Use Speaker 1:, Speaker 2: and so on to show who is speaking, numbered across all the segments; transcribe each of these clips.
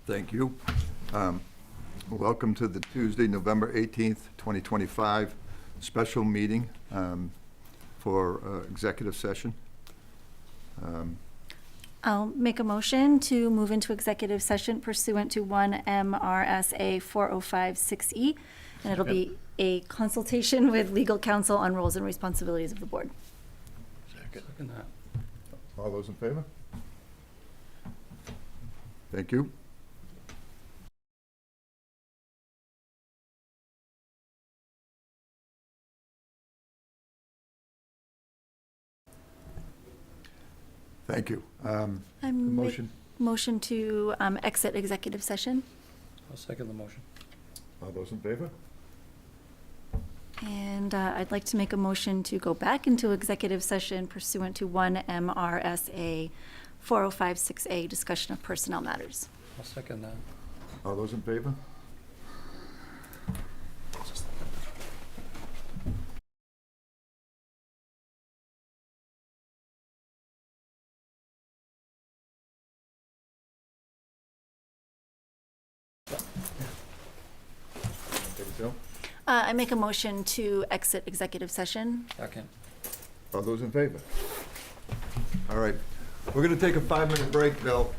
Speaker 1: Thank you. Welcome to the Tuesday, November 18th, 2025 special meeting for executive session.
Speaker 2: I'll make a motion to move into executive session pursuant to 1 MRSA 4056E, and it'll be a consultation with legal counsel on roles and responsibilities of the board.
Speaker 3: Second that.
Speaker 1: All those in favor? Thank you. Thank you. Motion.
Speaker 2: Motion to exit executive session.
Speaker 3: I'll second the motion.
Speaker 1: All those in favor?
Speaker 2: And I'd like to make a motion to go back into executive session pursuant to 1 MRSA 4056A, discussion of personnel matters.
Speaker 3: I'll second that.
Speaker 1: All those in favor?
Speaker 2: I make a motion to exit executive session.
Speaker 3: Second.
Speaker 1: All those in favor? All right. We're going to take a 5-minute break, Bill.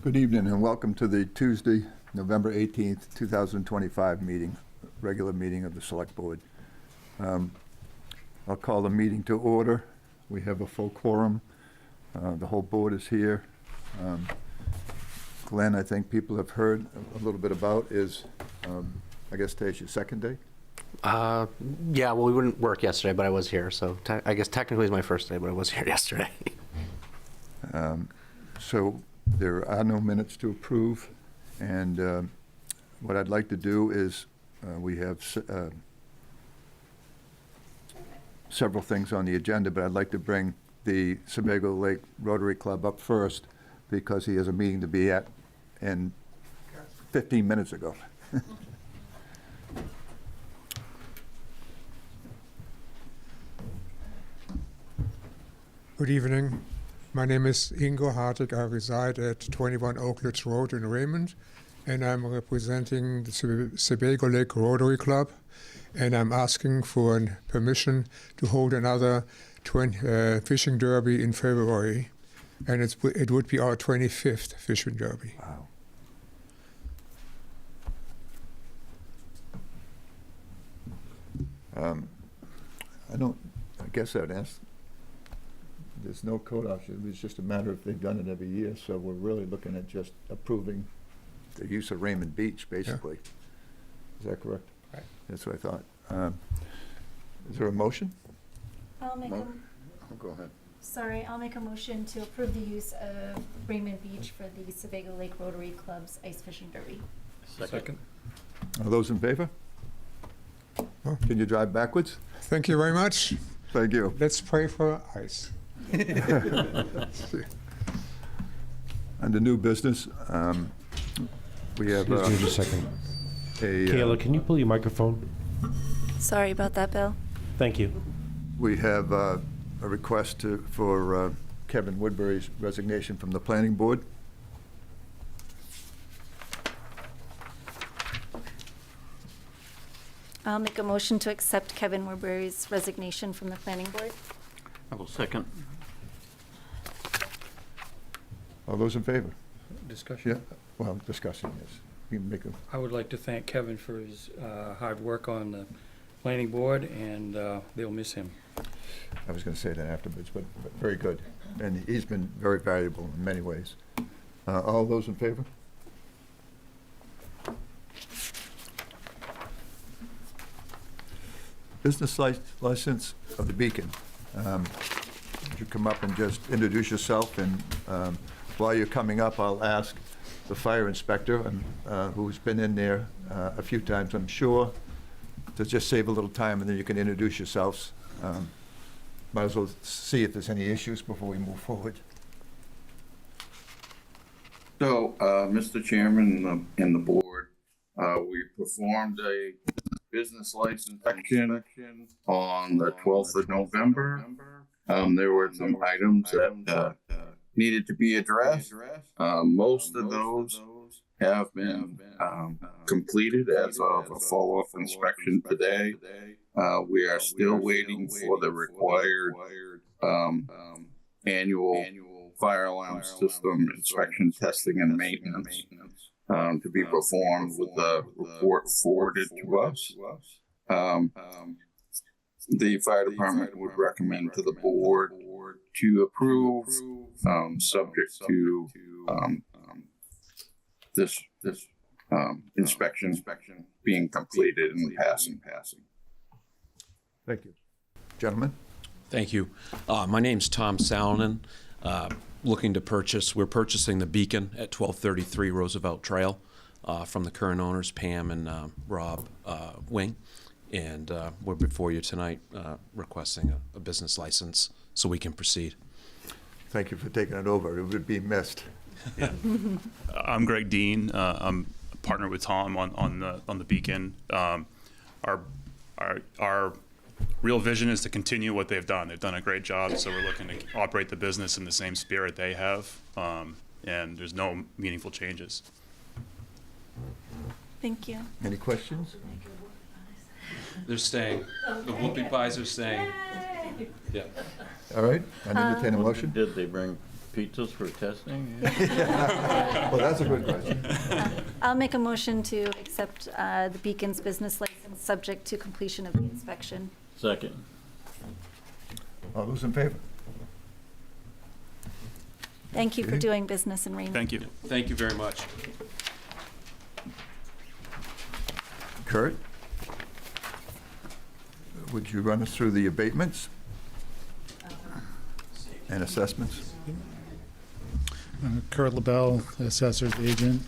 Speaker 1: Good evening and welcome to the Tuesday, November 18th, 2025 meeting, regular meeting of the Select Board. I'll call the meeting to order. We have a full quorum. The whole board is here. Glenn, I think people have heard a little bit about is, I guess today's your second day?
Speaker 4: Yeah, well, we wouldn't work yesterday, but I was here. So I guess technically it's my first day, but I was here yesterday.
Speaker 1: So there are no minutes to approve. And what I'd like to do is we have several things on the agenda, but I'd like to bring the Sebago Lake Rotary Club up first because he has a meeting to be at in 15 minutes ago.
Speaker 5: Good evening. My name is Ingo Hartig. I reside at 21 Oakledge Road in Raymond, and I'm representing the Sebago Lake Rotary Club, and I'm asking for permission to hold another fishing derby in February, and it would be our 25th fishing derby.
Speaker 1: Wow. I guess I'd ask, there's no code option. It's just a matter of they've done it every year, so we're really looking at just approving the use of Raymond Beach, basically. Yeah. Is that correct?
Speaker 3: Right.
Speaker 1: That's what I thought. Is there a motion?
Speaker 2: I'll make
Speaker 1: Go ahead.
Speaker 2: I'll make a motion to approve the use of Raymond Beach for the Sebago Lake Rotary Club's ice fishing derby.
Speaker 3: Second.
Speaker 1: Are those in favor?
Speaker 5: Oh.
Speaker 1: Can you drive backwards?
Speaker 5: Thank you very much.
Speaker 1: Thank you.
Speaker 5: Let's pray for ice.
Speaker 1: Under new business, we have
Speaker 6: Excuse me just a second. Kayla, can you pull your microphone?
Speaker 2: Sorry about that, Bill.
Speaker 6: Thank you.
Speaker 1: we have a request for Kevin Woodbury's resignation from the planning board.
Speaker 2: I'll make a motion to accept Kevin Woodbury's resignation from the planning board.
Speaker 7: I will second.
Speaker 1: All those in favor?
Speaker 3: Discussion?
Speaker 1: Yeah, well, discussion, yes. You can make a,
Speaker 3: I would like to thank Kevin for his hard work on the planning board, and they'll miss him.
Speaker 1: I was going to say that afterwards, but very good. And he's been very valuable in many ways. All those in favor? Business license of the Beacon. Would you come up and just introduce yourself? And while you're coming up, I'll ask the fire inspector, who's been in there a few times, I'm sure, to just save a little time, and then you can introduce yourselves. Might as well see if there's any issues before we move forward.
Speaker 7: So, Mr. Chairman and the board, We performed a business license inspection on the 12th of November. There were some items that needed to be addressed. Most of those have been completed as of a follow-up inspection today. We are still waiting for the required annual fire alarm system inspection, testing, and maintenance to be performed with the report forwarded to us. The fire department would recommend to the board to approve, subject to this inspection being completed and passing.
Speaker 1: Thank you. Gentlemen?
Speaker 8: Thank you. My name's Tom Salonen. Looking to we're purchasing the Beacon at 1233 Roosevelt Trail from the current owners, Pam and Rob Wing. And we're before you tonight requesting a business license so we can proceed.
Speaker 1: Thank you for taking it over. It would be missed.
Speaker 9: I'm Greg Dean. I'm a partner with Tom on the Beacon. Our real vision is to continue what they've done. They've done a great job, so we're looking to operate the business in the same spirit they have, and there's no meaningful changes.
Speaker 2: Thank you.
Speaker 1: Any questions?
Speaker 8: They're staying. The whoopie pies are staying. Yeah.
Speaker 1: All right, I entertain a motion.
Speaker 10: Did they bring pizzas for testing?
Speaker 1: Well, that's a good question.
Speaker 2: I'll make a motion to accept the Beacon's business license, subject to completion of the inspection.
Speaker 10: Second.
Speaker 1: All those in favor?
Speaker 2: Thank you for
Speaker 1: Okay.
Speaker 2: doing business in Raymond.
Speaker 9: Thank you.
Speaker 8: Thank you very much.
Speaker 1: Kurt? Would you run us through the abatements and assessments?
Speaker 11: Kurt LaBelle, Assessor's Agent.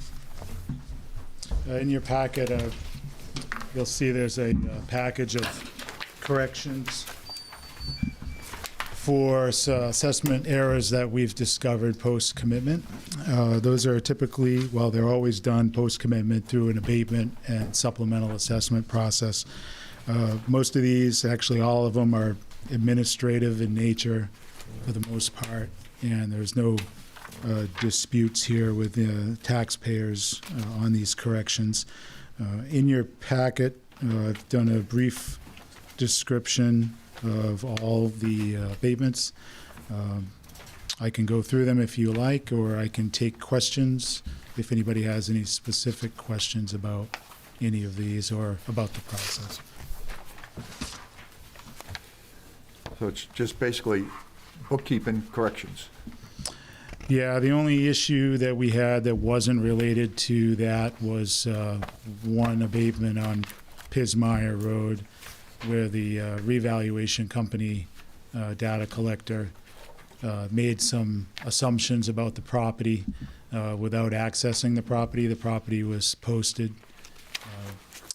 Speaker 11: In your packet, you'll see there's a package of corrections for assessment errors that we've discovered post-commitment. Those are typically, well, they're always done post-commitment through an abatement and supplemental assessment process. Most of these, actually all of them, are administrative in nature for the most part, and there's no disputes here with the taxpayers on these corrections. In your packet, I've done a brief description of all the abatements. I can go through them if you like, or I can take questions if anybody has any specific questions about any of these or about the process.
Speaker 1: So it's just basically bookkeeping corrections.
Speaker 11: Yeah, the only issue that we had that wasn't related to that was one abatement on Pismire Road, where the revaluation company data collector made some assumptions about the property without accessing the property. The property was posted.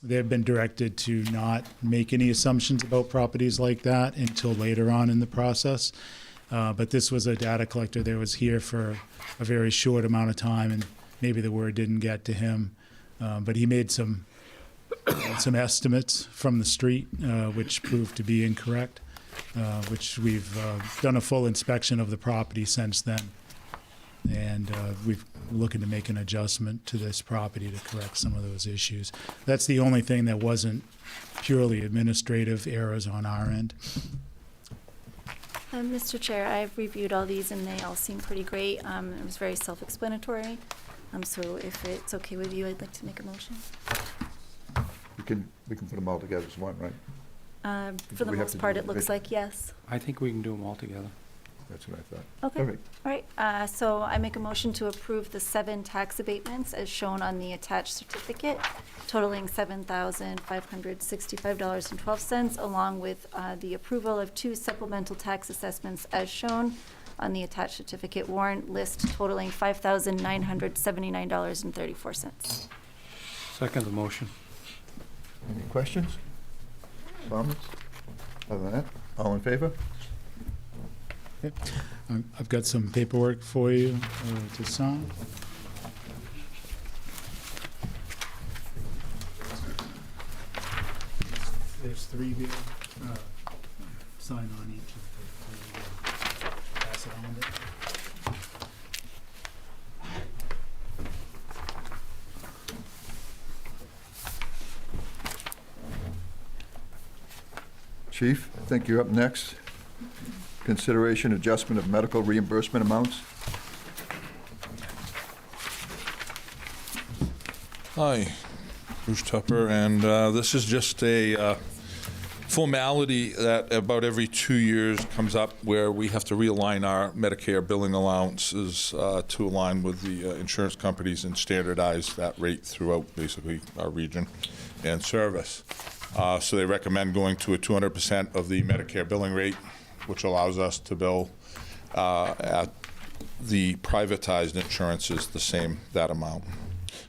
Speaker 11: They've been directed to not make any assumptions about properties like that until later on in the process. But this was a data collector that was here for a very short amount of time, and maybe the word didn't get to him. But he made some estimates from the street, which proved to be incorrect, which we've done a full inspection of the property since then. And we're looking to make an adjustment to this property to correct some of those issues. That's the only thing that wasn't purely administrative errors on our end.
Speaker 2: Mr. Chair, I've reviewed all these and they all seem pretty great. It was very self-explanatory. So if it's okay with you, I'd like to make a motion.
Speaker 1: We can put them all together as one, right?
Speaker 2: For the
Speaker 1: we have
Speaker 2: most
Speaker 1: to
Speaker 2: part,
Speaker 1: do
Speaker 2: it looks
Speaker 1: individual?
Speaker 2: like yes.
Speaker 3: I think we can do them all together.
Speaker 1: That's what I thought.
Speaker 2: Okay.
Speaker 1: All right.
Speaker 2: All right, so I make a motion to approve the 7 tax abatements as shown on the attached certificate, totaling $7,565.12, along with the approval of 2 supplemental tax assessments as shown on the attached certificate warrant list, totaling $5,979.34.
Speaker 3: Second the motion.
Speaker 1: Any questions? Comments? Other than that, all in favor?
Speaker 11: Okay. I've got some paperwork for you to sign. three there. Sign on each of the pass it on there.
Speaker 1: Chief, I think you're up next. Consideration adjustment of medical reimbursement amounts.
Speaker 12: Hi, Bruce Tupper, and this is just a formality that about every 2 years comes up where we have to realign our Medicare billing allowances to align with the insurance companies and standardize that rate throughout basically our region and service. So they recommend going to a 200% of the Medicare billing rate, which allows us to bill at the privatized insurances the same, that amount.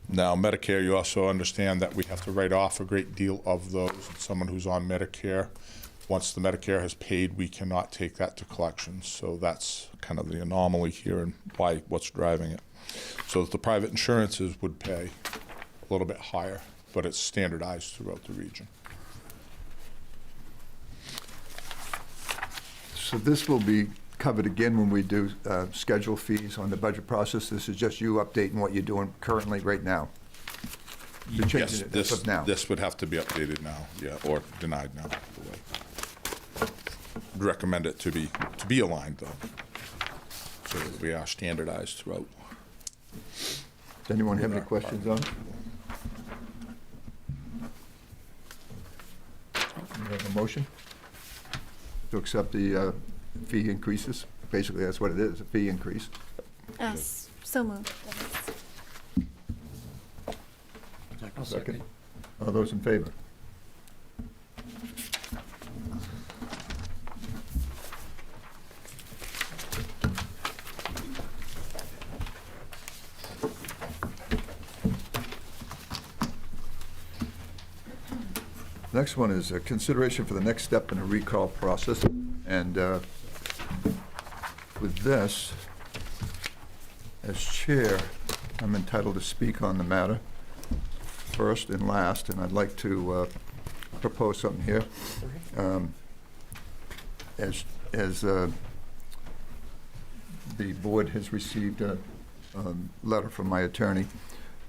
Speaker 12: Now, Medicare, you also understand that we have to write off a great deal of those. Someone who's on Medicare, once the Medicare has paid, we cannot take that to collections. So that's kind of the anomaly here and what's driving it. So the private insurances would pay a little bit higher, but it's standardized throughout the region.
Speaker 1: So this will be covered again when we do schedule fees on the budget process. This is just you updating what you're doing currently right now. You're changing it as of now.
Speaker 12: This would have to be updated now, yeah, or denied now. Either way. Recommend it to be aligned though, so that we are standardized throughout.
Speaker 1: Does anyone have any questions on it? You have a motion to accept the fee increases? Basically, that's what it is, a fee increase.
Speaker 2: So moved.
Speaker 3: I'll second.
Speaker 1: All those in favor? Next one is a consideration for the next step in a recall process. And with this, as chair, I'm entitled to speak on the matter first and last, and I'd like to propose something here. As the board has received a letter from my attorney,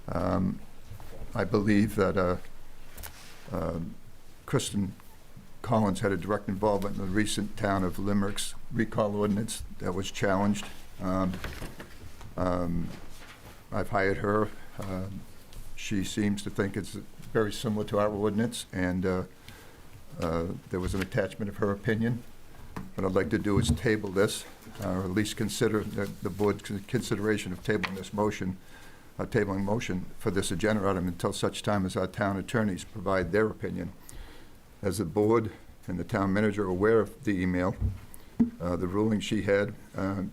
Speaker 1: I believe that Kristen Collins had a direct involvement in the recent town of Limerick's recall ordinance that was challenged. I've hired her. She seems to think it's very similar to our ordinance, and there was an attachment of her opinion. What I'd like to do is table this, or at least consider the board's consideration of tabling this motion, tabling motion for this agenda item until such time as our town attorneys provide their opinion. As the board and the town manager are aware of the email, the ruling she had,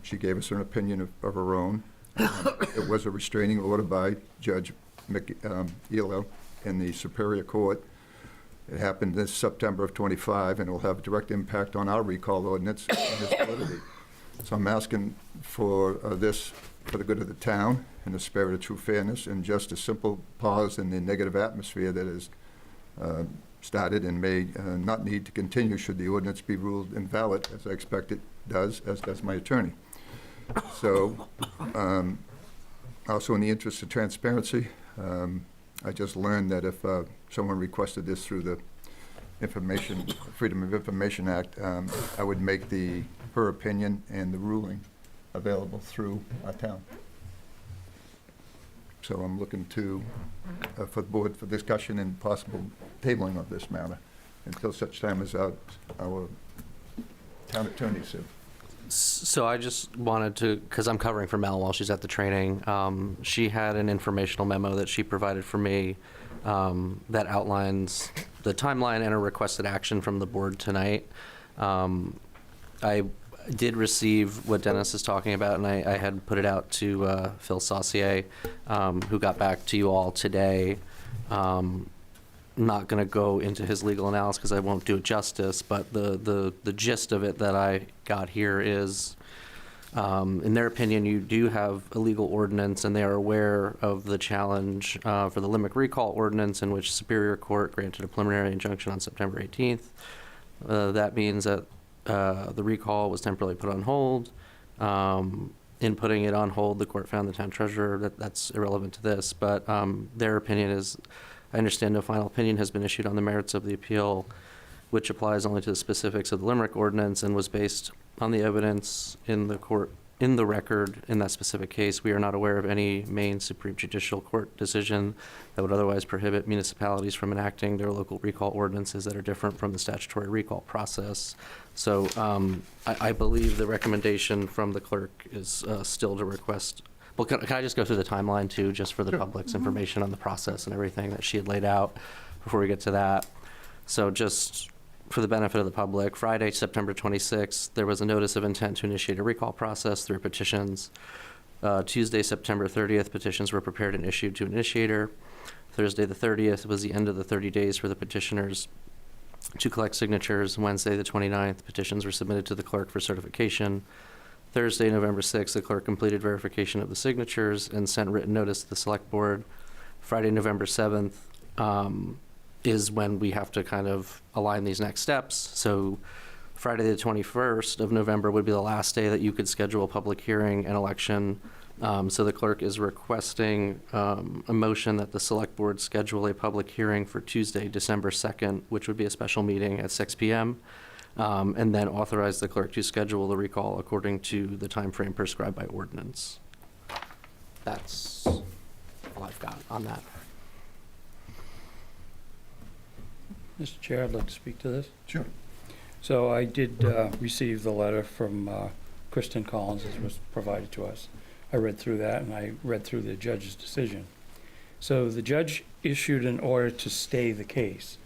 Speaker 1: she gave us an opinion of her own. It was a restraining order by Judge Elo in the Superior Court. It happened this September of '25, and it will have a direct impact on our recall ordinance and its validity. So I'm asking for this for the good of the town, in the spirit of true fairness, and just a simple pause in the negative atmosphere that is started and may not need to continue should the ordinance be ruled invalid, as I expect it does, as does my attorney. So, also in the interest of transparency, I just learned that if someone requested this through the Freedom of Information Act, I would make her opinion and the ruling available through our town. So I'm looking for the board for discussion and possible tabling of this matter until such time as our town attorneys have.
Speaker 4: So I just wanted to, because I'm covering for Mel while she's at the training, she had an informational memo that she provided for me that outlines the timeline and a requested action from the board tonight. I did receive what Dennis is talking about, and I had put it out to Phil Saucier, who got back to you all today. Not going to go into his legal analysis because I won't do it justice, but the gist of it that I got here is In their opinion, you do have a legal ordinance, and they are aware of the challenge for the Limerick recall ordinance, in which Superior Court granted a preliminary injunction on September 18th. That means that the recall was temporarily put on hold. In putting it on hold, the court found the town treasurer that's irrelevant to this, but their opinion is, I understand no final opinion has been issued on the merits of the appeal, which applies only to the specifics of the Limerick ordinance and was based on the evidence in the court, in the record in that specific case. We are not aware of any Maine Supreme Judicial Court decision that would otherwise prohibit municipalities from enacting their local recall ordinances that are different from the statutory recall process. So I believe the recommendation from the clerk is still to request. Well, can I just go through the timeline too, just for the public's information on the process and everything that she had laid out before we get to that? So just for the benefit of the public, Friday, September 26th, there was a notice of intent to initiate a recall process through petitions. Tuesday, September 30th, petitions were prepared and issued to an initiator. Thursday, the 30th, was the end of the 30 days for the petitioners to collect signatures. Wednesday, the 29th, petitions were submitted to the clerk for certification. Thursday, November 6th, the clerk completed verification of the signatures and sent written notice to the select board. Friday, November 7th, is when we have to kind of align these next steps. So Friday the 21st of November would be the last day that you could schedule a public hearing and election. So the clerk is requesting a motion that the select board schedule a public hearing for Tuesday, December 2nd, which would be a special meeting at 6 p.m. And then authorize the clerk to schedule the recall according to the time frame prescribed by ordinance. That's all I've got on that.
Speaker 3: Mr. Chair, I'd like to speak to this.
Speaker 1: Sure.
Speaker 3: So I did receive the letter from Kristen Collins, as was provided to us. I read through that, and I read through the judge's decision. So the judge issued an order to stay the case.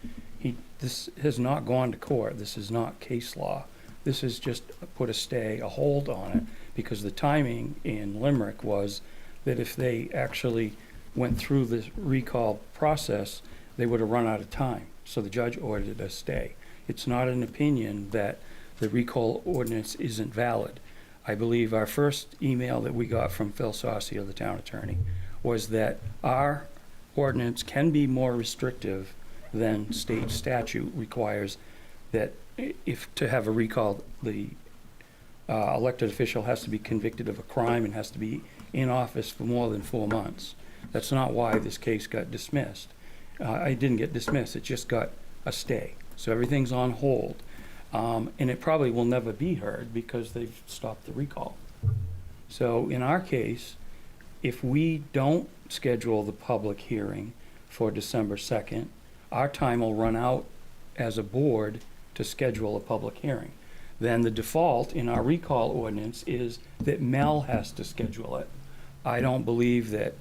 Speaker 3: This has not gone to court. This is not case law. This is just put a hold on it, because the timing in Limerick was that if they actually went through this recall process, they would have run out of time. So the judge ordered a stay. It's not an opinion that the recall ordinance isn't valid. I believe our first email that we got from Phil Saucio, the town attorney, was that our ordinance can be more restrictive than state statute requires, that if to have a recall, the elected official has to be convicted of a crime and has to be in office for more than 4 months. That's not why this case got dismissed. It didn't get dismissed, it just got a stay. So everything's on hold. And it probably will never be heard because they've stopped the recall. So in our case, if we don't schedule the public hearing for December 2nd, our time will run out as a board to schedule a public hearing. Then the default in our recall ordinance is that Mel has to schedule it. I don't believe that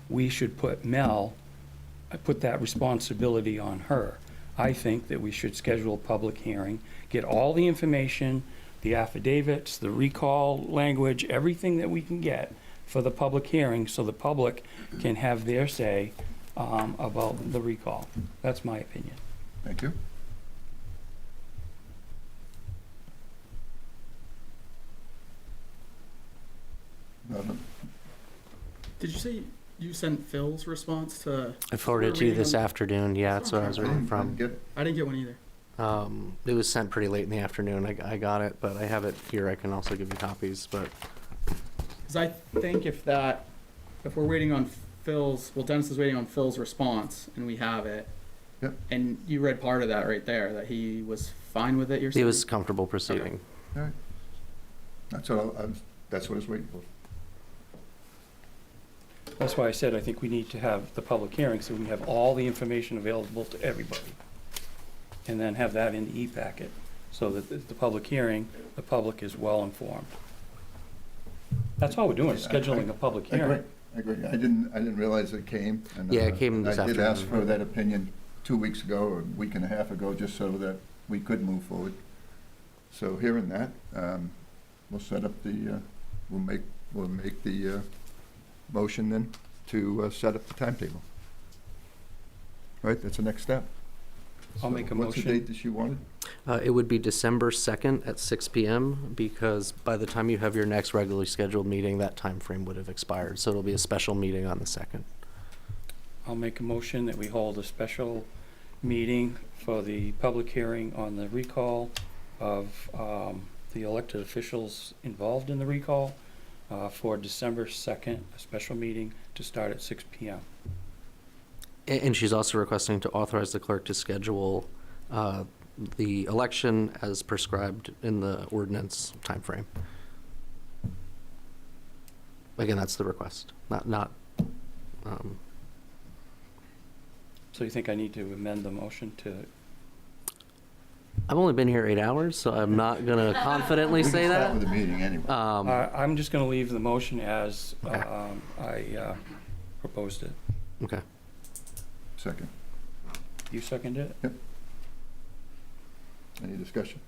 Speaker 3: we should put that responsibility on her. I think that we should schedule a public hearing, get all the information, the affidavits, the recall language, everything that we can get for the public hearing so the public can have their say about the recall. That's my opinion.
Speaker 1: Thank you.
Speaker 13: Did you say you sent Phil's response to?
Speaker 4: I forwarded it to you this afternoon. Yeah, that's what I was reading from.
Speaker 13: I didn't get one either.
Speaker 4: It was sent pretty late in the afternoon. I got it, but I have it here. I can also give you copies, but.
Speaker 13: Because I think if we're waiting on Phil's, well, Dennis is waiting on Phil's response, and we have it.
Speaker 1: Yep.
Speaker 13: And you read part of that right there, that he was fine with it, you're saying?
Speaker 4: He was comfortable proceeding.
Speaker 13: Okay.
Speaker 1: All right. That's what I was waiting for.
Speaker 3: That's why I said I think we need to have the public hearing so we have all the information available to everybody. And then have that in the e-packet so that the public hearing, the public is well informed. That's all we're doing, is scheduling a public hearing.
Speaker 1: I agree. I didn't realize it came. And,
Speaker 4: Yeah, it came this
Speaker 1: I did
Speaker 4: afternoon.
Speaker 1: ask for that opinion 2 weeks ago or a week and a half ago, just so that we could move forward. So hearing that, we'll set up the, we'll make the motion then to set up the timetable. Right, that's the next step.
Speaker 3: I'll make a
Speaker 1: What's the
Speaker 3: motion.
Speaker 1: date that you wanted?
Speaker 4: It would be December 2nd at 6 p.m. because by the time you have your next regularly scheduled meeting, that time frame would have expired. So it'll be a special meeting on the 2nd.
Speaker 3: I'll make a motion that we hold a special meeting for the public hearing on the recall of the elected officials involved in the recall for December 2nd, a special meeting to start at 6 p.m.
Speaker 4: And she's also requesting to authorize the clerk to schedule the election as prescribed in the ordinance timeframe. Again, that's the request, not.
Speaker 3: So you think I need to amend the motion to?
Speaker 4: I've only been here 8 hours, so I'm not going to confidently say
Speaker 1: Start
Speaker 4: that.
Speaker 1: with the meeting anyway.
Speaker 3: I'm just going to leave the motion as
Speaker 4: Okay.
Speaker 3: I proposed it.
Speaker 4: Okay.
Speaker 1: Second.
Speaker 3: You seconded it?
Speaker 1: Any discussion?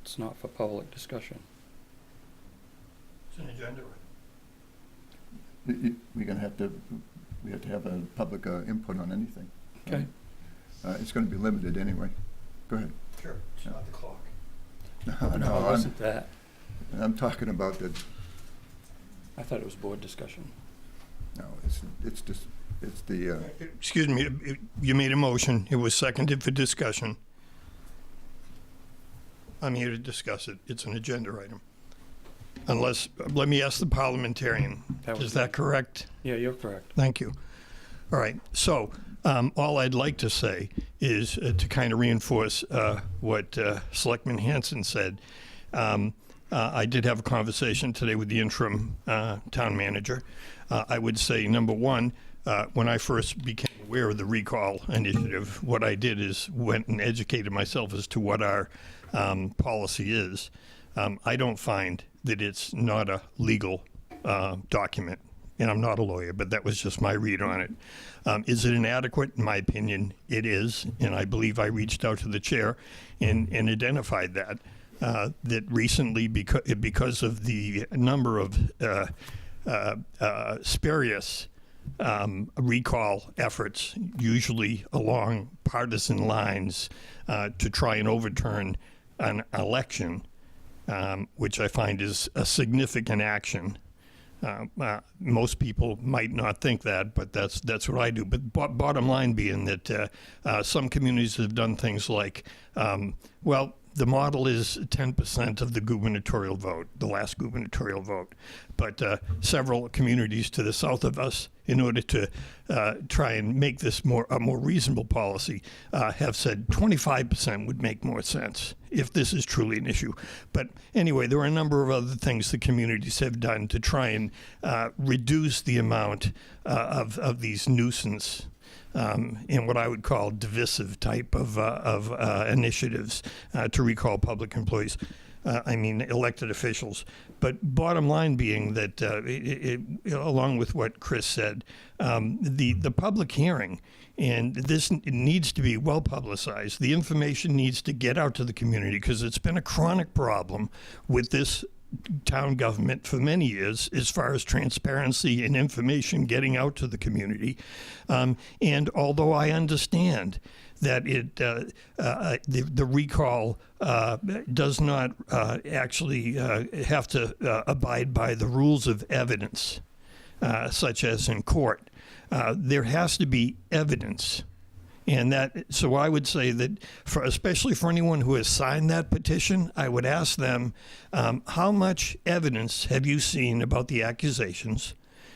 Speaker 3: It's not for public discussion.
Speaker 6: It's an agenda.
Speaker 1: We're gonna have to, we have to have a public input on anything.
Speaker 3: Okay.
Speaker 1: It's gonna be limited anyway. Go ahead.
Speaker 6: Sure, it's not the clock.
Speaker 3: No, it wasn't that.
Speaker 1: I'm talking about the,
Speaker 3: I thought it was board discussion.
Speaker 1: no, it's just, it's the,
Speaker 6: Excuse me, you made a motion, it was seconded for discussion. I'm here to discuss it, it's an agenda item. Unless, let me ask the parliamentarian, is that correct?
Speaker 3: Yeah, you're correct.
Speaker 6: Thank you. All right, so all I'd like to say is to kind of reinforce what Selectman Hanson said. I did have a conversation today with the interim town manager. I would say, number one, when I first became aware of the recall initiative, what I did is went and educated myself as to what our policy is. I don't find that it's not a legal document, and I'm not a lawyer, but that was just my read on it. Is it inadequate? In my opinion, it is, and I believe I reached out to the chair and identified that. That recently, because of the number of spurious recall efforts, usually along partisan lines, to try and overturn an election, which I find is a significant action. Most people might not think that, but that's what I do. But bottom line being that some communities have done things like, well, the model is 10% of the gubernatorial vote, the last gubernatorial vote. But several communities to the south of us, in order to try and make this a more reasonable policy, have said 25% would make more sense if this is truly an issue. But anyway, there are a number of other things the communities have done to try and reduce the amount of these nuisance in what I would call divisive type of initiatives to recall public employees. Elected officials. But bottom line being that, along with what Chris said, the public hearing, and this needs to be well publicized. The information needs to get out to the community because it's been a chronic problem with this town government for many years as far as transparency and information getting out to the community. And although I understand that the recall does not actually have to abide by the rules of evidence, such as in court, there has to be evidence. And so I would say that, especially for anyone who has signed that petition, I would ask them, how much evidence have you seen about the accusations,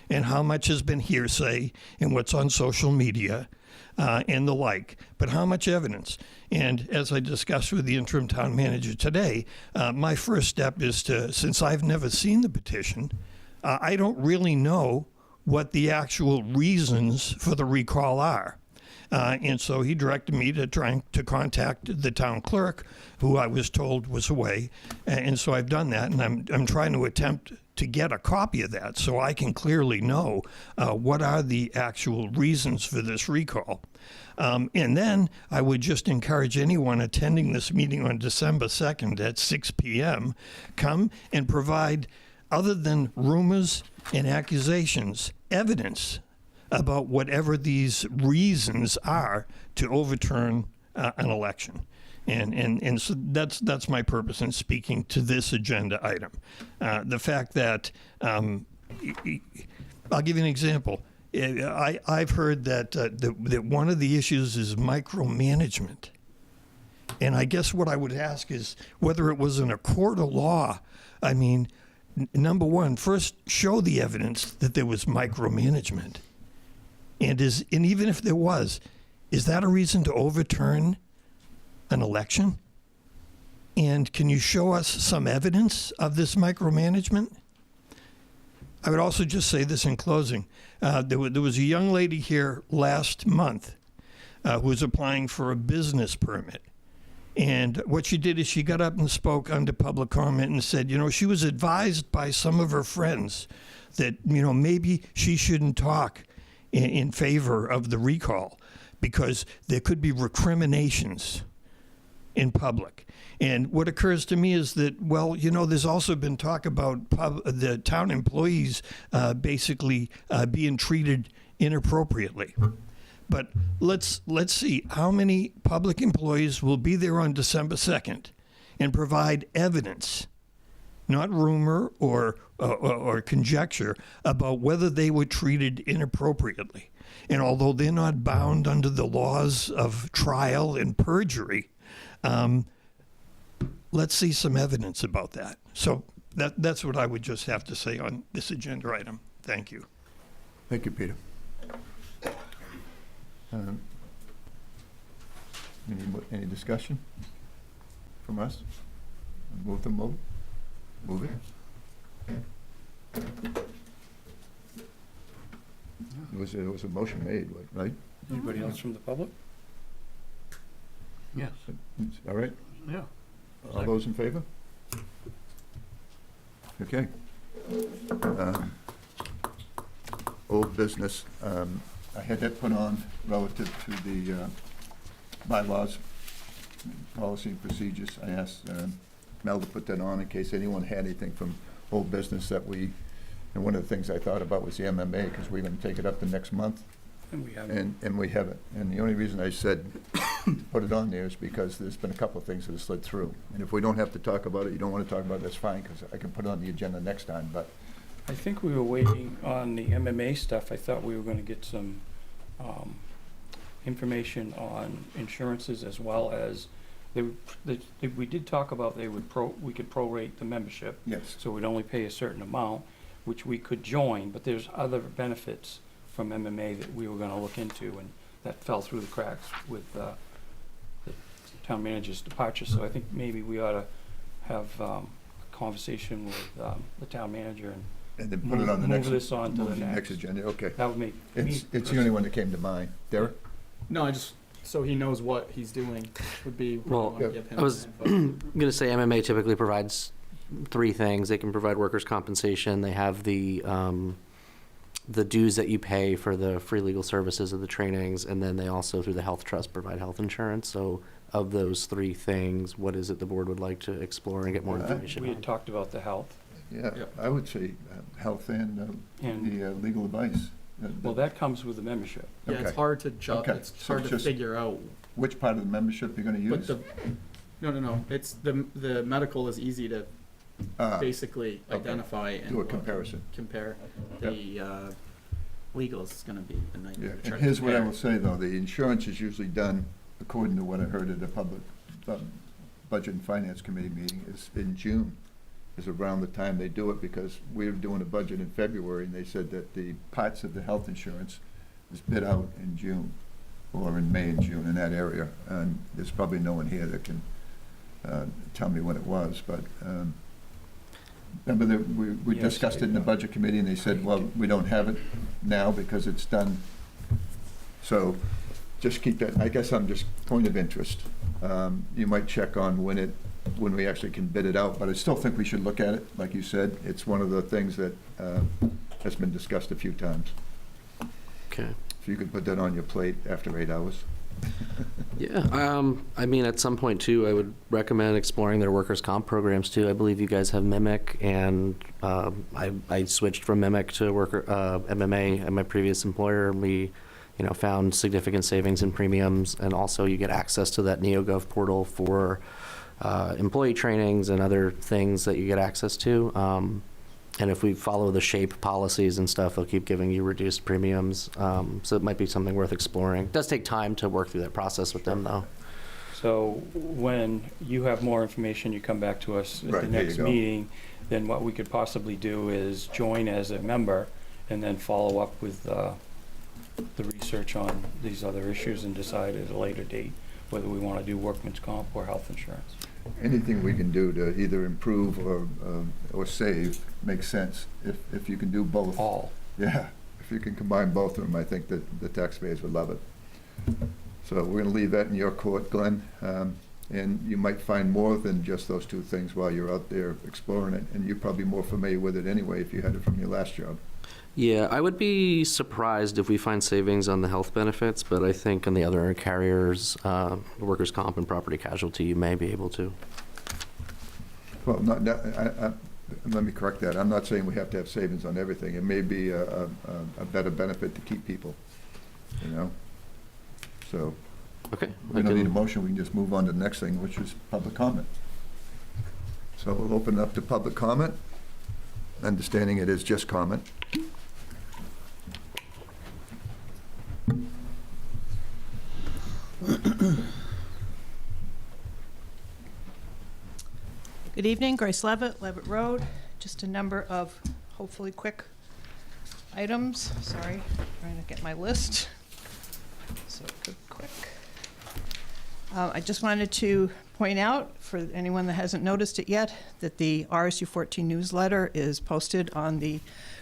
Speaker 6: and how much has been hearsay and what's on social media and the like, but how much evidence? And as I discussed with the interim town manager today, my first step is since I've never seen the petition, I don't really know what the actual reasons for the recall are. And so he directed me to try to contact the town clerk, who I was told was away. And so I've done that, and I'm trying to attempt to get a copy of that so I can clearly know what are the actual reasons for this recall. And then I would just encourage anyone attending this meeting on December 2nd at 6 p.m. come and provide, other than rumors and accusations, evidence about whatever these reasons are to overturn an election. And so that's my purpose in speaking to this agenda item. The fact that, I'll give you an example. I've heard that one of the issues is micromanagement. And I guess what I would ask is whether it was in a court of law. I mean, number one, first show the evidence that there was micromanagement. And even if there was, is that a reason to overturn an election? And can you show us some evidence of this micromanagement? I would also just say this in closing. There was a young lady here last month who was applying for a business permit. And what she did is she got up and spoke under public comment and said, she was advised by some of her friends that, maybe she shouldn't talk in favor of the recall because there could be recriminations in public. And what occurs to me is that, there's also been talk about the town employees basically being treated inappropriately. But let's see how many public employees will be there on December 2nd and provide evidence, not rumor or conjecture, about whether they were treated inappropriately. And although they're not bound under the laws of trial and perjury, let's see some evidence about that. So that's what I would just have to say on this agenda item. Thank you.
Speaker 1: Thank you, Peter. Any discussion from us? Move it. There was a motion made, right?
Speaker 3: Anybody else from the public?
Speaker 10: Yes.
Speaker 1: All right.
Speaker 10: Yeah.
Speaker 1: All those in favor? Okay. Old business. I had that put on relative to the bylaws, policy and procedures. I asked Mel to put that on in case anyone had anything from old business that and one of the things I thought about was the MMA, because we're going to take it up the next month.
Speaker 3: And we haven't.
Speaker 1: And we haven't. And the only reason I said put it on there is because there's been a couple of things that have slid through. And if we don't have to talk about it, you don't want to talk about it, that's fine, because I can put it on the agenda next time, but.
Speaker 3: I think we were waiting on the MMA stuff. I thought we were going to get some information on insurances, as well as we did talk about we could prorate the membership.
Speaker 1: Yes.
Speaker 3: So we'd only pay a certain amount, which we could join, but there's other benefits from MMA that we were going to look into, and that fell through the cracks with the town manager's departure. So I think maybe we ought to have a conversation with the town manager
Speaker 1: and then put it on the next.
Speaker 3: Move this on to the
Speaker 1: next agenda. Okay.
Speaker 3: That would make
Speaker 1: it's the only one that came to mind. Derek?
Speaker 13: No, so he knows what he's doing would be.
Speaker 4: Well,
Speaker 13: give him
Speaker 4: I was going to say MMA typically provides three things. They can provide workers' compensation. They have the dues that you pay for the free legal services of the trainings, and then they also, through the health trust, provide health insurance. So of those three things, what is it the board would like to explore and get more information
Speaker 3: We
Speaker 4: on?
Speaker 3: had talked about the health.
Speaker 1: Yeah,
Speaker 13: Yep.
Speaker 1: I would say health and the legal advice.
Speaker 3: Well, that comes with the membership.
Speaker 13: Yeah,
Speaker 1: Okay.
Speaker 13: it's hard to
Speaker 1: Okay.
Speaker 13: it's
Speaker 1: So
Speaker 13: hard to
Speaker 1: just-
Speaker 13: figure out.
Speaker 1: Which part of the membership you're going to
Speaker 13: But
Speaker 1: use?
Speaker 13: no. It's the medical is easy to basically
Speaker 1: okay.
Speaker 13: identify and
Speaker 1: Do a comparison.
Speaker 13: compare.
Speaker 1: Yep.
Speaker 13: The legal is going to be a nightmare.
Speaker 1: Yeah,
Speaker 13: to try
Speaker 1: and
Speaker 13: to
Speaker 1: here's what I
Speaker 13: compare.
Speaker 1: will say, though. The insurance is usually done, according to what I heard at the public Budget and Finance Committee meeting, is in June, is around the time they do it, because we were doing a budget in February, and they said that the parts of the health insurance is bid out in June, or in May and June, in that area. And there's probably no one here that can tell me what it was, but remember that we
Speaker 3: Yes,
Speaker 1: discussed it in the Budget Committee, and they said, well, we don't have it now because it's done. So just keep that, I guess I'm just point of interest. You might check on when we actually can bid it out, but I still think we should look at it. Like you said, it's one of the things that has been discussed a few times.
Speaker 4: Okay.
Speaker 1: If you could put that on your plate after 8 hours.
Speaker 4: Yeah, I mean, at some point too, I would recommend exploring their workers' comp programs too. I believe you guys have Mimic, and I switched from Mimic to MMA at my previous employer, and we found significant savings in premiums, and also you get access to that NeoGov portal for employee trainings and other things that you get access to. And if we follow the SHAPE policies and stuff, they'll keep giving you reduced premiums. So it might be something worth exploring. It does take time to work through that process with them, though.
Speaker 3: So when you have more information, you come back to us at
Speaker 1: Right,
Speaker 3: the
Speaker 1: there you
Speaker 3: next
Speaker 1: go.
Speaker 3: meeting, then what we could possibly do is join as a member and then follow up with the research on these other issues and decide at a later date whether we want to do workman's comp or health insurance.
Speaker 1: Anything we can do to either improve or save makes sense. If you can do both.
Speaker 3: All.
Speaker 1: Yeah, if you can combine both of them, I think that the taxpayers would love it. So we're going to leave that in your court, Glenn. And you might find more than just those two things while you're out there exploring it. And you're probably more familiar with it anyway if you had it from your last job.
Speaker 4: Yeah, I would be surprised if we find savings on the health benefits, but I think on the other carriers, workers' comp and property casualty, you may be able to.
Speaker 1: Well, let me correct that. I'm not saying we have to have savings on everything. It may be a better benefit to keep people, So
Speaker 4: Okay.
Speaker 1: we don't need a motion. We can just move on to the next thing, which is public comment. So we'll open up to public comment, understanding it is just comment.
Speaker 14: Good evening, Grace Levitt, Levitt Road. Just a number of hopefully quick items. Sorry, trying to get my list. So quick. I just wanted to point out, for anyone that hasn't noticed it yet, that the RSU 14 newsletter is posted on the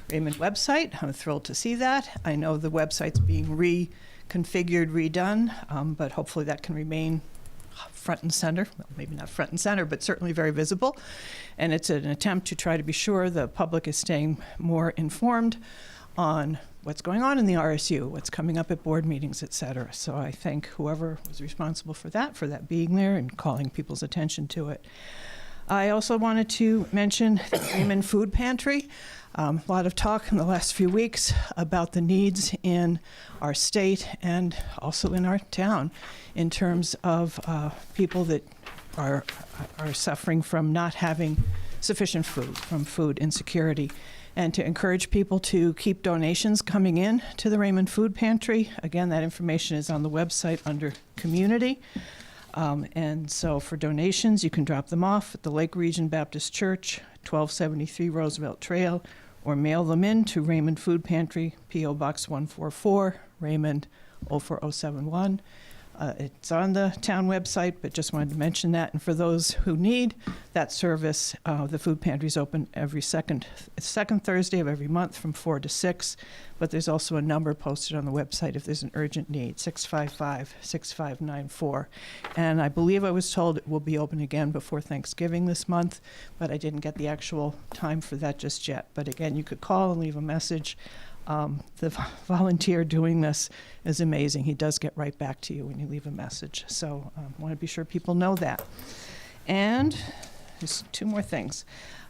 Speaker 14: Raymond website. I'm thrilled to see that. I know the website's being reconfigured, redone, but hopefully that can remain front and center. Well, maybe not front and center, but certainly very visible. And it's an attempt to try to be sure the public is staying more informed on what's going on in the RSU, what's coming up at board meetings, et cetera. So I thank whoever was responsible for that being there and calling people's attention to it. I also wanted to mention the Raymond Food Pantry. A lot of talk in the last few weeks about the needs in our state and also in our town in terms of people that are suffering from not having sufficient food, from food insecurity, and to encourage people to keep donations coming in to the Raymond Food Pantry. Again, that information is on the website under Community. And so for donations, you can drop them off at the Lake Region Baptist Church, 1273 Roosevelt Trail, or mail them in to Raymond Food Pantry, P.O. Box 144, Raymond 04071. It's on the town website, but just wanted to mention that. And for those who need that service, the food pantry is open every second Thursday of every month from 4 to 6. But there's also a number posted on the website if there's an urgent need, 655-6594. And I believe I was told it will be open again before Thanksgiving this month, but I didn't get the actual time for that just yet. But again, you could call and leave a message. The volunteer doing this is amazing. He does get right back to you when you leave a message. So I want to be sure people know that. And there's two more things.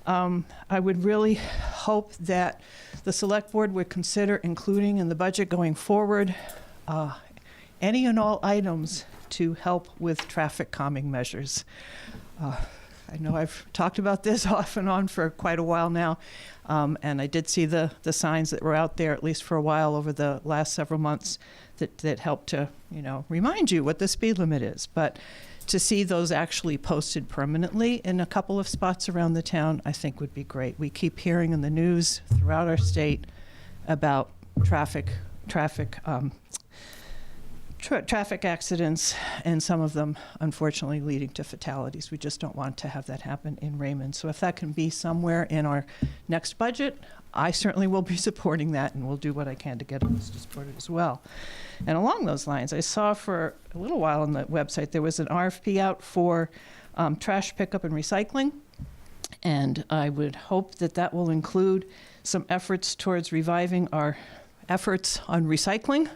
Speaker 14: I would really hope that the Select Board would consider including in the budget going forward any and all items to help with traffic calming measures. I know I've talked about this off and on for quite a while now, and I did see the signs that were out there, at least for a while over the last several months, that helped to, remind you what the speed limit is. But to see those actually posted permanently in a couple of spots around the town, I think would be great. We keep hearing in the news throughout our state about traffic accidents, and some of them, unfortunately, leading to fatalities. We just don't want to have that happen in Raymond. So if that can be somewhere in our next budget, I certainly will be supporting that, and will do what I can to get us to support it as well. And along those lines, I saw for a little while on the website there was an RFP out for trash pickup and recycling, and I would hope that that will include some efforts towards reviving our efforts on recycling,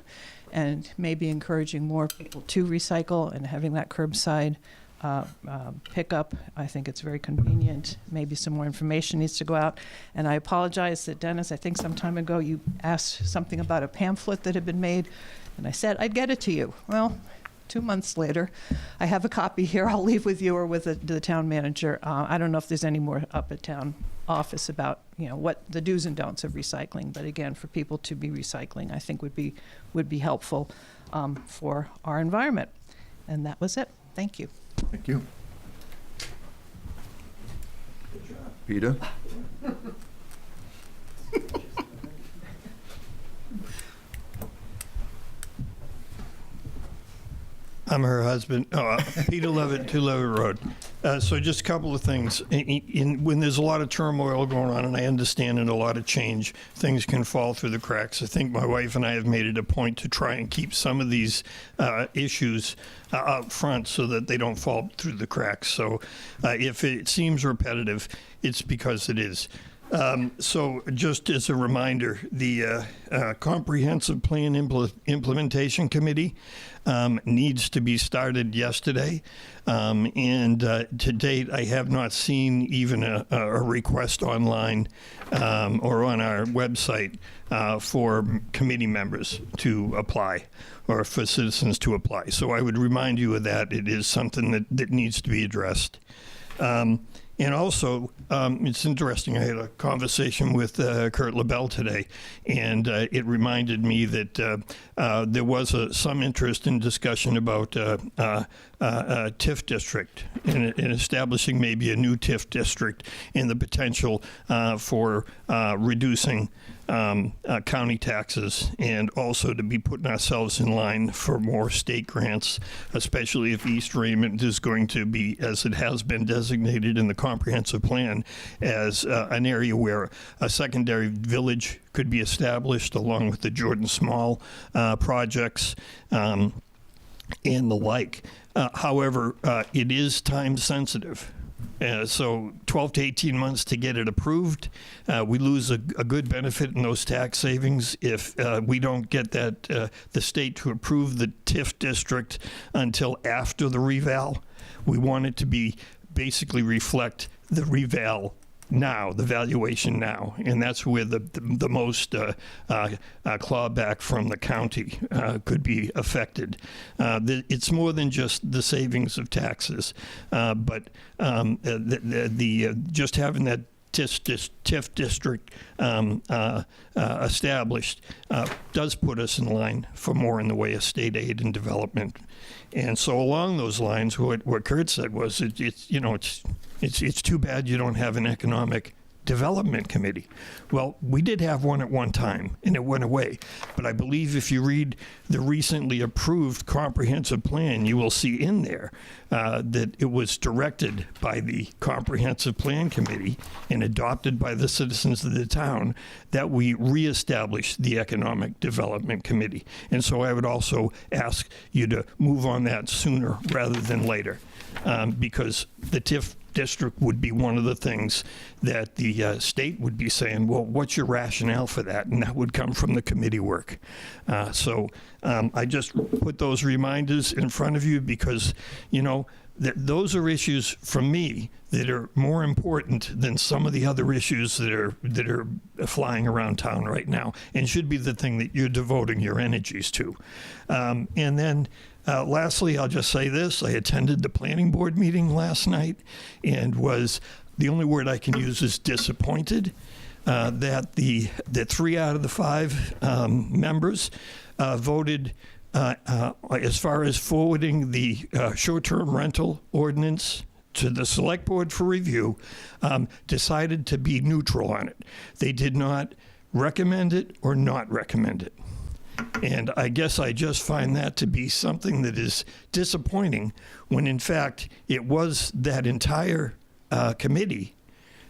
Speaker 14: and maybe encouraging more people to recycle and having that curbside pickup. I think it's very convenient. Maybe some more information needs to go out. And I apologize that Dennis, I think some time ago you asked something about a pamphlet that had been made, and I said I'd get it to you. Well, 2 months later, I have a copy here. I'll leave with you or with the town manager. I don't know if there's any more up at town office about, you know, what the do's and don'ts of recycling. But again, for people to be recycling, I think would be helpful for our environment. And that was it. Thank you.
Speaker 1: Thank you. Peter?
Speaker 6: I'm her husband, Peter Levitt, 2 Levitt Road. So just a couple of things. When there's a lot of turmoil going on, and I understand and a lot of change, things can fall through the cracks. I think my wife and I have made it a point to try and keep some of these issues out front so that they don't fall through the cracks. So if it seems repetitive, it's because it is. So just as a reminder, the Comprehensive Plan Implementation Committee needs to be started yesterday. And to date, I have not seen even a request online or on our website for committee members to apply or for citizens to apply. So I would remind you of that. It is something that needs to be addressed. And also, it's interesting, I had a conversation with Kurt LaBelle today, and it reminded me that there was some interest in discussion about TIF district and establishing maybe a new TIF district and the potential for reducing county taxes, and also to be putting ourselves in line for more state grants, especially if East Raymond is going to be, as it has been designated in the comprehensive plan, as an area where a secondary village could be established along with the Jordan Small projects and the like. However, it is time sensitive. So 12 to 18 months to get it approved. We lose a good benefit in those tax savings if we don't get the state to approve the TIF district until after the reval. We want it to be basically reflect the reval now, the valuation now, and that's where the most clawback from the county could be affected. It's more than just the savings of taxes, but just having that TIF district established does put us in line for more in the way of state aid and development. And so along those lines, what Kurt said was, it's too bad you don't have an economic development committee. Well, we did have one at one time, and it went away. But I believe if you read the recently approved comprehensive plan, you will see in there that it was directed by the comprehensive plan committee and adopted by the citizens of the town that we reestablish the economic development committee. And so I would also ask you to move on that sooner rather than later, because the TIF district would be one of the things that the state would be saying, well, what's your rationale for that? And that would come from the committee work. So I just put those reminders in front of you because, those are issues from me that are more important than some of the other issues that are flying around town right now, and should be the thing that you're devoting your energies to. And then lastly, I'll just say this. I attended the planning board meeting last night and the only word I can use is disappointed that the 3 out of the 5 members voted as far as forwarding the short-term rental ordinance to the select board for review, decided to be neutral on it. They did not recommend it or not recommend it. And I guess I just find that to be something that is disappointing when, in fact, it was that entire committee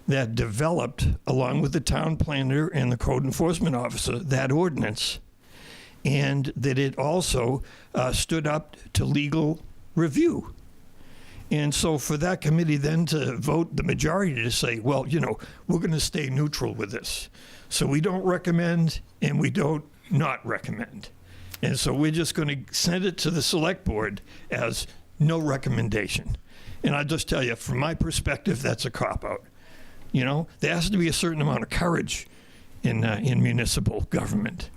Speaker 6: that developed, along with the town planner and the code enforcement officer, that ordinance, and that it also stood up to legal review. And so for that committee then to vote the majority to say, well, we're going to stay neutral with this. So we don't recommend and we don't not recommend. And so we're just going to send it to the select board as no recommendation. And I'll just tell you, from my perspective, that's a cop-out. You know, there has to be a certain amount of courage in municipal government.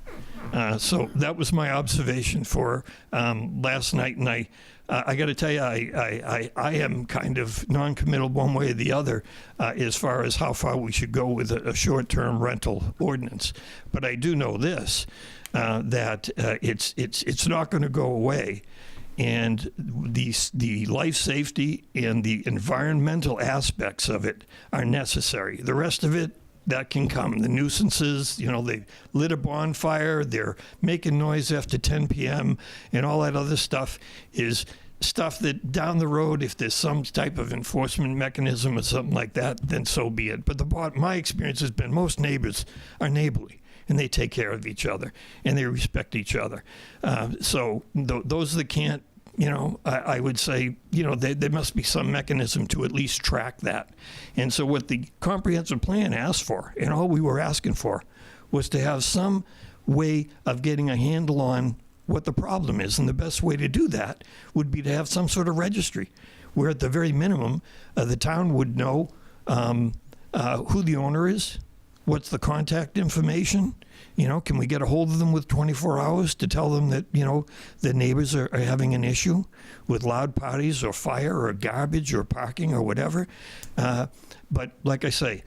Speaker 6: So that was my observation for last night, and I got to tell you, I am kind of non-committal one way or the other as far as how far we should go with a short-term rental ordinance. But I do know this, that it's not going to go away. And the life safety and the environmental aspects of it are necessary. The rest of it, that can come. The nuisances, you know, they lit a bonfire, they're making noise after 10 p.m., and all that other stuff is stuff that down the road, if there's some type of enforcement mechanism or something like that, then so be it. But my experience has been most neighbors are neighborly, and they take care of each other, and they respect each other. So those that can't, you know, I would say, you know, there must be some mechanism to at least track that. And so what the comprehensive plan asked for, and all we were asking for, was to have some way of getting a handle on what the problem is. And the best way to do that would be to have some sort of registry, where at the very minimum, the town would know who the owner is, what's the contact information. You know, can we get a hold of them with 24 hours to tell them that, you know, the neighbors are having an issue with loud parties or fire or garbage or parking or whatever? But like I say,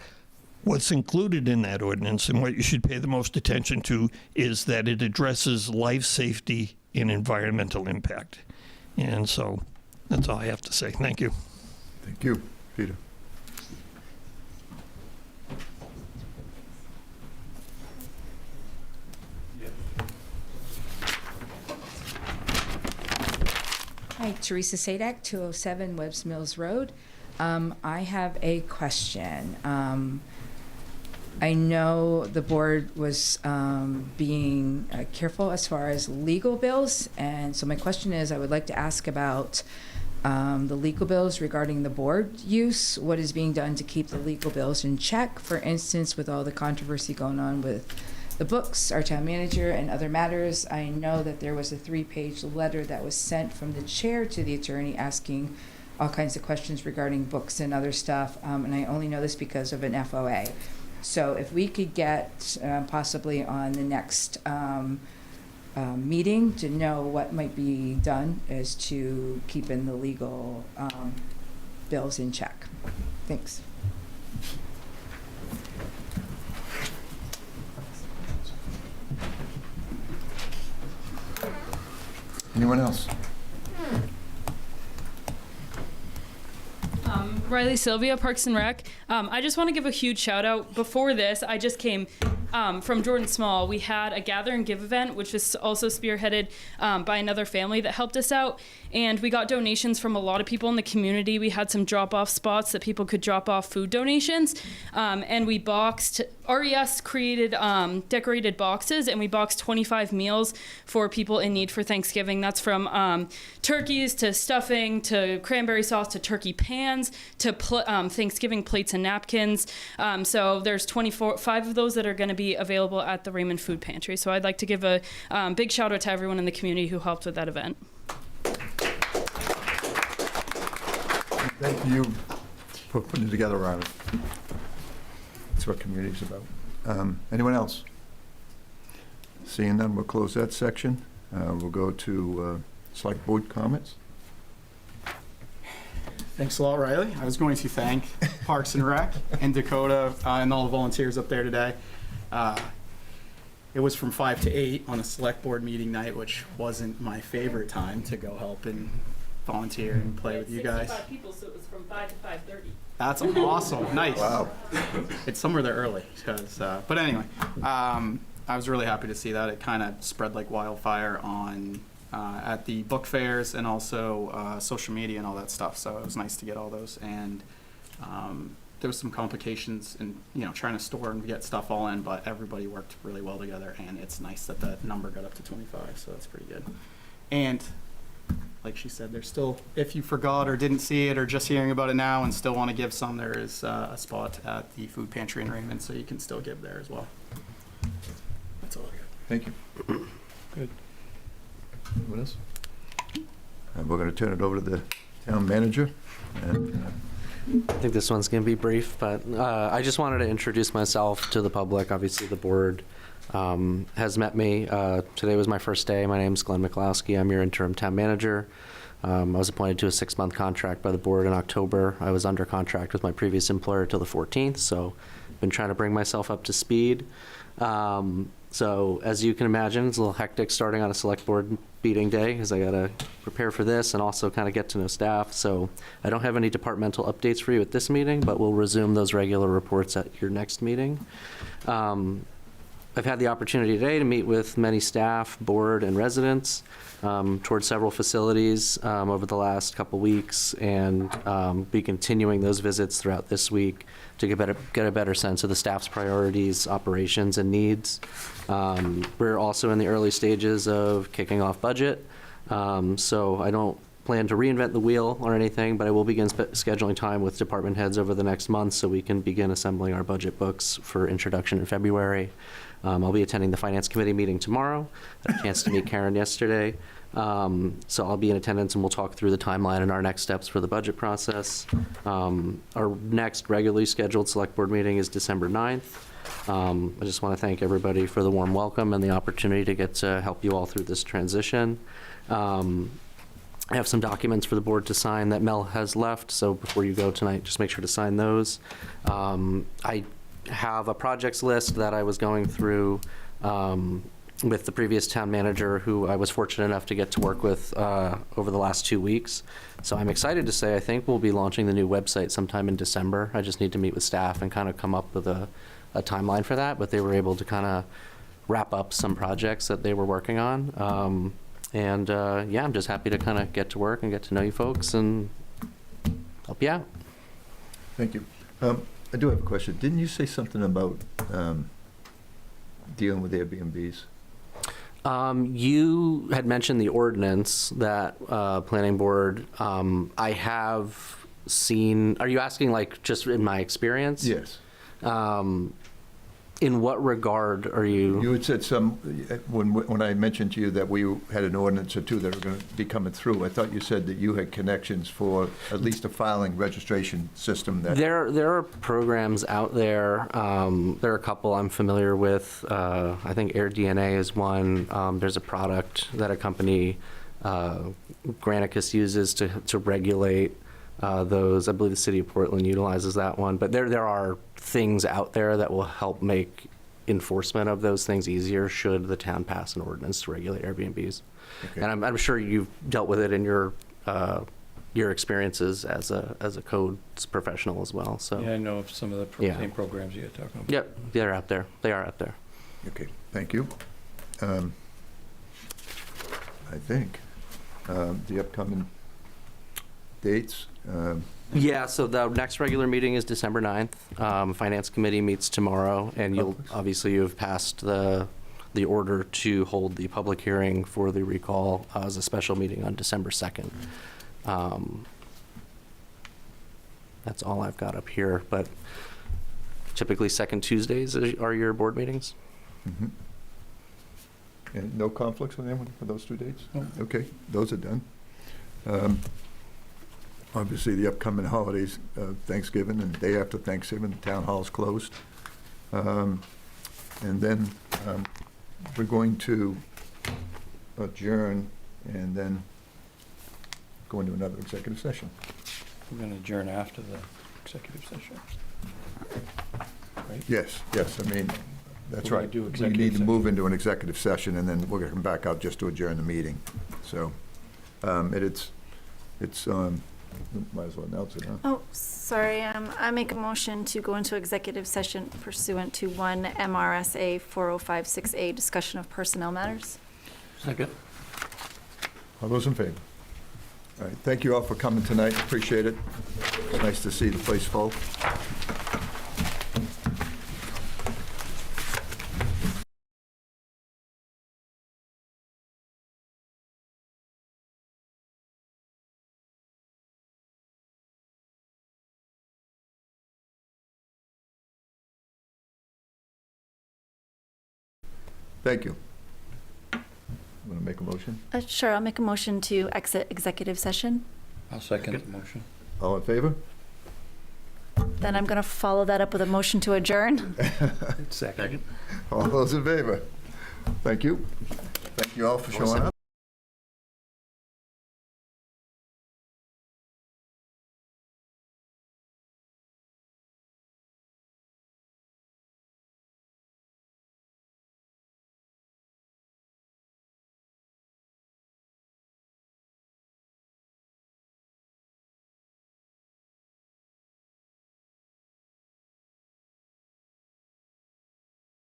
Speaker 6: what's included in that ordinance and what you should pay the most attention to is that it addresses life safety and environmental impact. And so that's all I have to say. Thank you.
Speaker 1: Thank you, Peter.
Speaker 15: Hi, Teresa Sadak, 207 Webbs Mills Road. I have a question. I know the board was being careful as far as legal bills, and so my question is, I would like to ask about the legal bills regarding the board use. What is being done to keep the legal bills in check? For instance, with all the controversy going on with the books, our town manager, and other matters, I know that there was a 3-page letter that was sent from the chair to the attorney asking all kinds of questions regarding books and other stuff, and I only know this because of an FOA. So if we could get possibly on the next meeting to know what might be done as to keeping the legal bills in check. Thanks.
Speaker 1: Anyone else?
Speaker 16: Riley Sylvia, Parks and Rec. I just want to give a huge shout out. Before this, I just came from Jordan Small. We had a gather and give event, which was also spearheaded by another family that helped us out. And we got donations from a lot of people in the community. We had some drop-off spots that people could drop off food donations. And we boxed, RES created decorated boxes, and we boxed 25 meals for people in need for Thanksgiving. That's from turkeys to stuffing to cranberry sauce to turkey pans to Thanksgiving plates and napkins. So there's 5 of those that are going to be available at the Raymond Food Pantry. So I'd like to give a big shout out to everyone in the community who helped with that event.
Speaker 1: Thank you for putting it together, Riley. That's what community's about. Anyone else? Seeing none, we'll close that section. We'll go to select board comments.
Speaker 13: Thanks a lot, Riley. I was going to thank Parks and Rec and Dakota and all the volunteers up there today. It was from 5 to 8 on a select board meeting night, which wasn't my favorite time to go help and volunteer and play with you guys.
Speaker 16: 65 people, so it was from 5 to 5:30.
Speaker 13: That's awesome. Nice.
Speaker 1: Wow.
Speaker 13: It's somewhere there early. But anyway, I was really happy to see that. It kind of spread like wildfire on at the book fairs and also social media and all that stuff. So it was nice to get all those. And there was some complications in trying to store and get stuff all in, but everybody worked really well together. And it's nice that the number got up to 25. So that's pretty good. And like she said, there's still, if you forgot or didn't see it or just hearing about it now and still want to give some, there is a spot at the food pantry in Raymond, so you can still give there as well. That's all I got.
Speaker 1: Thank you.
Speaker 13: Good.
Speaker 1: Anyone else? We're going to turn it over to the Town manager, and
Speaker 4: I think this one's going to be brief, but I just wanted to introduce myself to the public. Obviously, the board has met me. Today was my first day. My name's Glenn McLowski. I'm your interim town manager. I was appointed to a 6-month contract by the board in October. I was under contract with my previous employer till the 14th, so I've been trying to bring myself up to speed. So as you can imagine, it's a little hectic starting on a select board meeting day because I got to prepare for this and also kind of get to know staff. So I don't have any departmental updates for you at this meeting, but we'll resume those regular reports at your next meeting. I've had the opportunity today to meet with many staff, board, and residents towards several facilities over the last couple weeks, and be continuing those visits throughout this week to get a better sense of the staff's priorities, operations, and needs. We're also in the early stages of kicking off budget, so I don't plan to reinvent the wheel or anything, but I will begin scheduling time with department heads over the next month so we can begin assembling our budget books for introduction in February. I'll be attending the Finance Committee meeting tomorrow. I had a chance to meet Karen yesterday. So I'll be in attendance and we'll talk through the timeline and our next steps for the budget process. Our next regularly scheduled select board meeting is December 9th. I just want to thank everybody for the warm welcome and the opportunity to get to help you all through this transition. I have some documents for the board to sign that Mel has left, so before you go tonight, just make sure to sign those. I have a projects list that I was going through with the previous town manager, who I was fortunate enough to get to work with over the last 2 weeks. So I'm excited to say I think we'll be launching the new website sometime in December. I just need to meet with staff and kind of come up with a timeline for that, but they were able to kind of wrap up some projects that they were working on. Yeah, I'm just happy to kind of get to work and get to know you folks and help you out.
Speaker 1: thank you. I do have a question. Didn't you say something about dealing with Airbnbs?
Speaker 4: You had mentioned the ordinance that planning board. I have seen. Are you asking like just in my experience?
Speaker 1: Yes.
Speaker 4: In what regard are you?
Speaker 1: You had said when I mentioned to you that we had an ordinance or two that were going to be coming through, I thought you said that you had connections for at least a filing registration system that.
Speaker 4: There are programs out there. There are a couple I'm familiar with. I think AirDNA is one. There's a product that a company, Granicus, uses to regulate those. I believe the city of Portland utilizes that one. But there are things out there that will help make enforcement of those things easier should the town pass an ordinance to regulate Airbnbs. Okay. And I'm sure you've dealt with it in your experiences as a codes professional as well. So
Speaker 3: yeah, I know of some of the same programs you're talking about.
Speaker 4: Yep, they're out there. They are out there.
Speaker 1: Okay, thank you. I think the upcoming dates.
Speaker 4: Yeah, so the next regular meeting is December 9th. Finance Committee meets tomorrow, and you have passed the order to hold the public hearing for the recall as a special meeting on December 2nd. That's all I've got up here, but typically second Tuesdays are your board meetings.
Speaker 1: Mm-hmm. And no conflicts with anyone for those 2 dates? No. Okay, those are done. Obviously, the upcoming holidays, Thanksgiving and the day after Thanksgiving, the town hall's closed. And then we're going to adjourn and then go into another executive session.
Speaker 3: We're going to adjourn after the executive session. Right?
Speaker 1: Yes, I mean, that's right.
Speaker 3: We
Speaker 1: need to move into an executive session and then we're going to come back out just to adjourn the meeting. So it's might as well announce it, huh?
Speaker 2: Oh, sorry. I make a motion to go into executive session pursuant to 1 MRSA 4056A, discussion of personnel matters.
Speaker 3: Second.
Speaker 1: All those in favor? All right, thank you all for coming tonight. Appreciate it. It's nice to see the place full. Thank you. Want to make a motion?
Speaker 2: Sure, I'll make a motion to exit executive session.
Speaker 10: I'll second the motion.
Speaker 1: All in favor?
Speaker 2: Then I'm going to follow that up with a motion to adjourn.
Speaker 3: Second.
Speaker 1: All those in favor? Thank you. Thank you all for showing up.